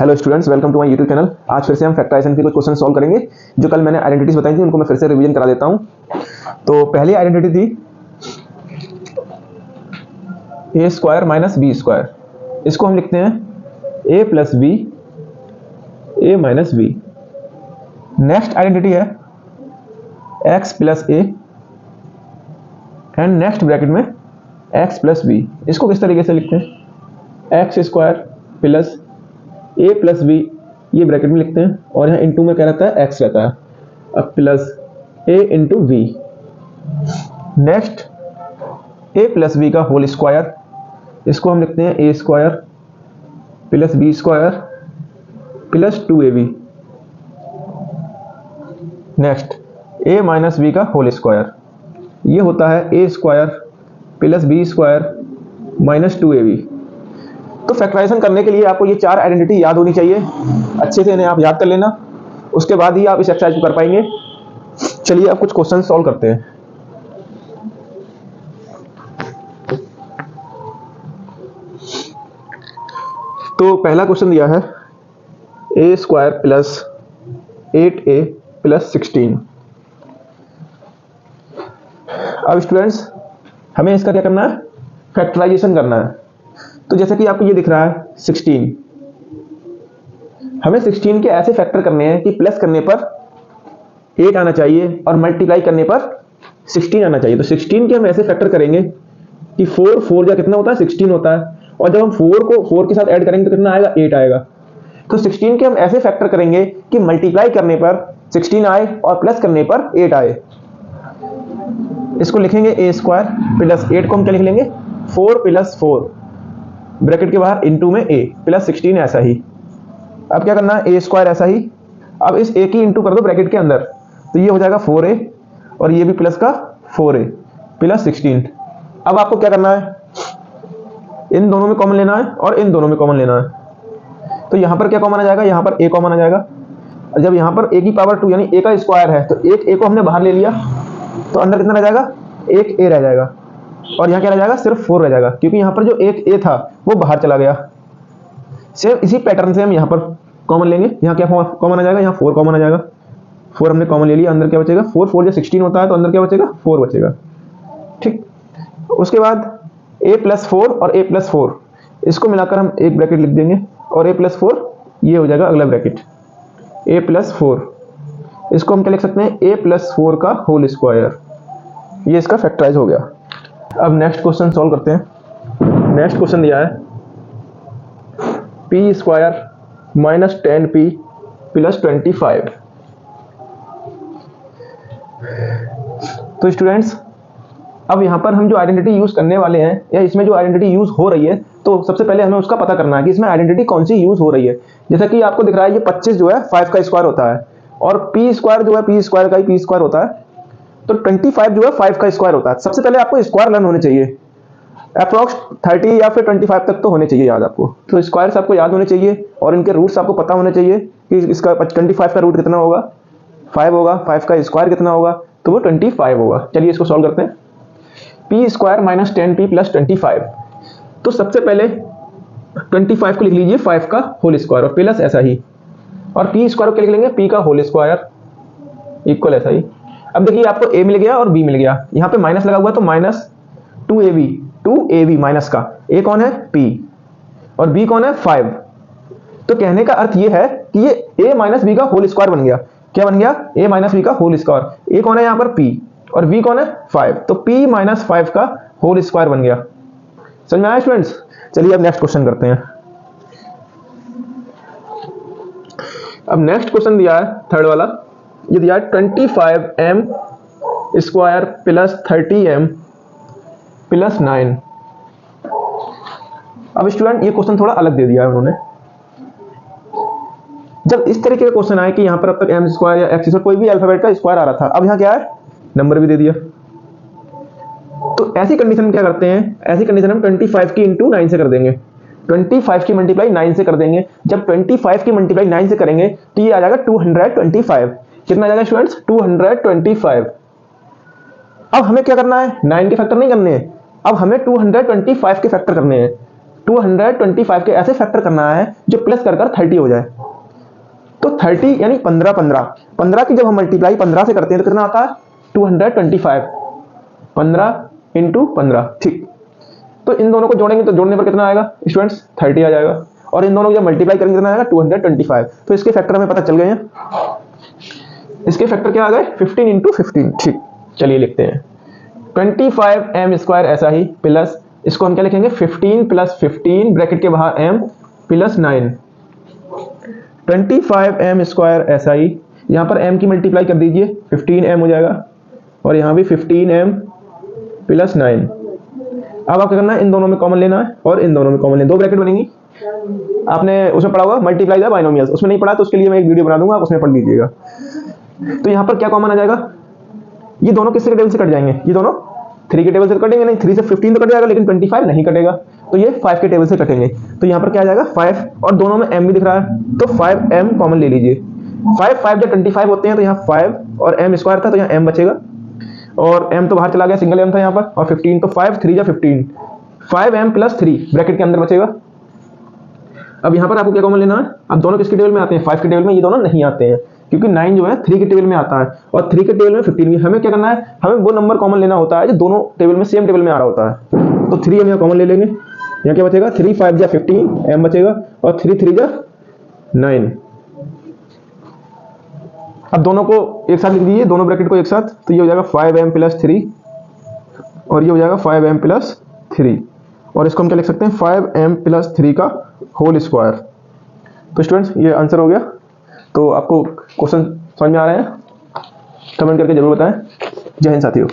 Hello students, welcome to my YouTube channel. आज फिर से हम फैक्टराइजेशन के कुछ क्वेश्चन सॉल्व करेंगे। जो कल मैंने आइडेंटिटीज बताई थी उनको मैं फिर से रिवीजन करा देता हूं। तो पहली आइडेंटिटी थी ए स्क्वायर माइनस बी स्क्वायर। इसको हम लिखते हैं ए प्लस बी ए माइनस बी। नेक्स्ट आइडेंटिटी है x plus A and next bracket में एक्स प्लस बी। इसको किस तरीके से लिखते हैं, एक्स स्क्वायर प्लस ए प्लस बी, ये ब्रैकेट में लिखते हैं और यहाँ इनटू में क्या रहता है, एक्स रहता है। अब plus A into V. Next A plus B का होल स्क्वायर, इसको हम लिखते हैं A square plus B square plus 2ab। Next A minus B का होल स्क्वायर, ये होता है A square plus B square minus 2ab। तो फैक्टराइजेशन करने के लिए आपको ये चार आइडेंटिटी याद होनी चाहिए। अच्छे से इन्हें आप याद कर लेना, उसके बाद ही आप इस एक्सरसाइज को कर पाएंगे। चलिए अब कुछ क्वेश्चन सॉल्व करते हैं। तो पहला क्वेश्चन दिया है A square plus 8a plus 16। अब स्टूडेंट्स हमें इसका क्या करना है, फैक्टराइजेशन करना है। तो जैसे कि आपको ये दिख रहा है 16, हमें 16 के ऐसे फैक्टर करने हैं कि प्लस करने पर 8 आना चाहिए और मल्टीप्लाई करने पर 16 आना चाहिए। तो 16 के हम ऐसे फैक्टर करेंगे कि 4 का कितना होता है, 16 होता है। और जब हम 4 को 4 के साथ ऐड करेंगे तो कितना आएगा, 8 आएगा। तो 16 के हम ऐसे फैक्टर करेंगे कि मल्टीप्लाई करने पर 16 आए और प्लस करने पर 8 आए। इसको लिखेंगे ए स्क्वायर प्लस 8 को हम क्या लिख लेंगे, 4 प्लस 4 ब्रैकेट के बाहर इनटू में ए प्लस 16 ऐसा ही। अब क्या करना है, ए स्क्वायर ऐसा ही। अब इस ए की इंटू कर दो ब्रैकेट के अंदर, तो ये हो जाएगा 4a और ये भी प्लस का 4a प्लस 16। अब आपको क्या करना है, इन दोनों में कॉमन लेना है और इन दोनों में कॉमन लेना है। तो यहां पर क्या कॉमन आ जाएगा, यहां पर a कॉमन आ जाएगा। जब यहां पर a की पावर 2 यानी a का स्क्वायर है तो एक a को हमने बाहर ले लिया, तो अंदर कितना रह जाएगा, एक a रह जाएगा। और यहाँ क्या रह जाएगा, सिर्फ 4 रह जाएगा, क्योंकि यहाँ पर जो एक a था वो बाहर चला गया। सेम इसी पैटर्न से हम यहाँ पर कॉमन लेंगे। यहाँ क्या कॉमन आ जाएगा, यहाँ 4 कॉमन आ जाएगा। 4 हमने कॉमन ले लिया, अंदर क्या बचेगा, 4 जो 16 होता है तो अंदर क्या बचेगा, 4 बचेगा। ठीक, उसके बाद a प्लस 4 और a प्लस 4 इसको मिलाकर हम एक ब्रैकेट लिख देंगे और a प्लस 4 ये हो जाएगा अगला ब्रैकेट a प्लस 4। इसको हम क्या लिख सकते हैं, a प्लस 4 का होल स्क्वायर। ये इसका फैक्टराइज हो गया। अब नेक्स्ट क्वेश्चन सॉल्व करते हैं। नेक्स्ट क्वेश्चन दिया है P square minus 10p plus 25। तो स्टूडेंट्स अब यहाँ पर हम जो आइडेंटिटी यूज करने वाले हैं या इसमें जो आइडेंटिटी यूज हो रही है, तो सबसे पहले हमें उसका पता करना है कि इसमें आइडेंटिटी कौन सी यूज हो रही है। जैसा कि आपको दिख रहा है ये 25 जो है 5 का स्क्वायर होता है और पी स्क्वायर जो है पी स्क्वायर का ही पी स्क्वायर होता है, तो 25 जो है 5 का स्क्वायर होता है। सबसे पहले आपको स्क्वायर लर्न होने चाहिए, अप्रॉक्स 30 या फिर 25 तक तो होने चाहिए याद आपको। तो स्क्वायर्स आपको याद होने चाहिए और इनके रूट्स आपको पता होने चाहिए कि इसका 25 का रूट कितना होगा, 5 होगा, 5 का स्क्वायर कितना होगा, तो वो 25 होगा। चलिए इसको सॉल्व करते हैं। P square minus 10p plus 25। तो सबसे पहले 25 को लिख लीजिए 5 का होल स्क्वायर और प्लस ऐसा ही, और पी स्क्वायर को लिख लेंगे p का होल स्क्वायर इक्वल ऐसा ही। अब देखिए आपको a मिल गया और b मिल गया, यहाँ पे माइनस लगा हुआ तो माइनस 2ab माइनस का, a कौन है p और b कौन है 5। तो कहने का अर्थ ये है कि ये a माइनस b का होल स्क्वायर बन गया। क्या बन गया, a माइनस b का होल स्क्वायर। a कौन है यहाँ पर p और b कौन है 5, तो p माइनस 5 का होल स्क्वायर बन गया। समझ में आया स्टूडेंट्स। चलिए अब नेक्स्ट क्वेश्चन करते हैं। अब नेक्स्ट क्वेश्चन दिया है थर्ड वाला, ये दिया है 25m square plus 30m plus 9। अब स्टूडेंट ये क्वेश्चन थोड़ा अलग दे दिया है उन्होंने। जब इस तरीके का क्वेश्चन आए कि यहाँ पर अब तक m स्क्वायर या x स्क्वायर कोई भी अल्फाबेट का स्क्वायर आ रहा था, अब यहाँ क्या है, नंबर भी दे दिया। तो ऐसी कंडीशन में क्या करते हैं, ऐसी कंडीशन में 25 की इंटू 9 से कर देंगे, 25 की मल्टीप्लाई 9 से कर देंगे। जब 25 की मल्टीप्लाई 9 से करेंगे तो ये आ जाएगा 225। कितना आ जाएगा स्टूडेंट्स, 225। अब हमें क्या करना है, 9 के फैक्टर नहीं करने हैं, अब हमें 225 के फैक्टर करने हैं। 225 के ऐसे फैक्टर करना है जो प्लस कर 30 हो जाए। तो 30 यानी 15 15 15 की जब हम मल्टीप्लाई 15 से करते हैं तो कितना आता है 225, 15 इंटू 15। ठीक, तो इन दोनों को जोड़ेंगे तो जोड़ने पर कितना आएगा स्टूडेंट्स 30 आ जाएगा, और इन दोनों को जब मल्टीप्लाई करेंगे कितना आएगा 225। तो इसके फैक्टर हमें पता चल गए हैं, इसके फैक्टर क्या आ गए 15 इंटू 15। ठीक, चलिए लिखते हैं 25m² ऐसा ही प्लस इसको हम क्या लिखेंगे 15 प्लस 15 ब्रैकेट के बाहर m प्लस 9। 25m² ऐसा ही, यहाँ पर m की मल्टीप्लाई कर दीजिए 15m हो जाएगा, और यहाँ भी 15m प्लस 9। अब आपको करना है इन दोनों में कॉमन लेना है और इन दोनों में कॉमन लेना, दो ब्रैकेट बनेंगी। आपने उसमें पढ़ा होगा मल्टीप्लाई द बाइनोमियल्स, उसमें नहीं पढ़ा तो उसके लिए मैं एक वीडियो बना दूंगा, आप उसमें पढ़ लीजिएगा। तो यहाँ पर क्या कॉमन आ जाएगा, ये दोनों किसके टेबल से कट जाएंगे, ये दोनों 3 के टेबल से कटेंगे, नहीं 3 से 15 तो कट जाएगा लेकिन 25 नहीं कटेगा, तो ये 5 के टेबल से कटेंगे। तो यहाँ पर क्या आ जाएगा 5, और दोनों में m भी दिख रहा है तो 5m कॉमन ले लीजिए। 5 5 जब 25 होते हैं तो यहाँ 5 और m² था तो यहाँ m बचेगा, और m तो बाहर चला गया, सिंगल m था यहाँ पर, और 15 तो 5 3 जा 15, 5m प्लस 3 ब्रैकेट के अंदर बचेगा। अब यहाँ पर आपको क्या कॉमन लेना है, अब दोनों किसके टेबल में आते हैं 5 के टेबल में, ये दोनों नहीं आते हैं क्योंकि 9 जो है 3 के टेबल में आता है और 3 के टेबल में 15 भी। हमें क्या करना है, हमें वो नंबर कॉमन लेना होता है जो दोनों टेबल में सेम टेबल में आ रहा होता है। तो 3 हम यहाँ कॉमन ले लेंगे, यहाँ क्या बचेगा 3 5 जा 15 m बचेगा, और 3 3 जा 9। अब दोनों को एक साथ लिख दीजिए, दोनों ब्रैकेट को एक साथ, तो ये हो जाएगा 5m प्लस 3 और ये हो जाएगा 5m प्लस 3, और इसको हम क्या लिख सकते हैं 5m प्लस 3 का होल स्क्वायर। तो स्टूडेंट्स ये आंसर हो गया। तो आपको क्वेश्चन समझ में आ रहे हैं, कमेंट करके जरूर बताएं। जय हिंद साथियों।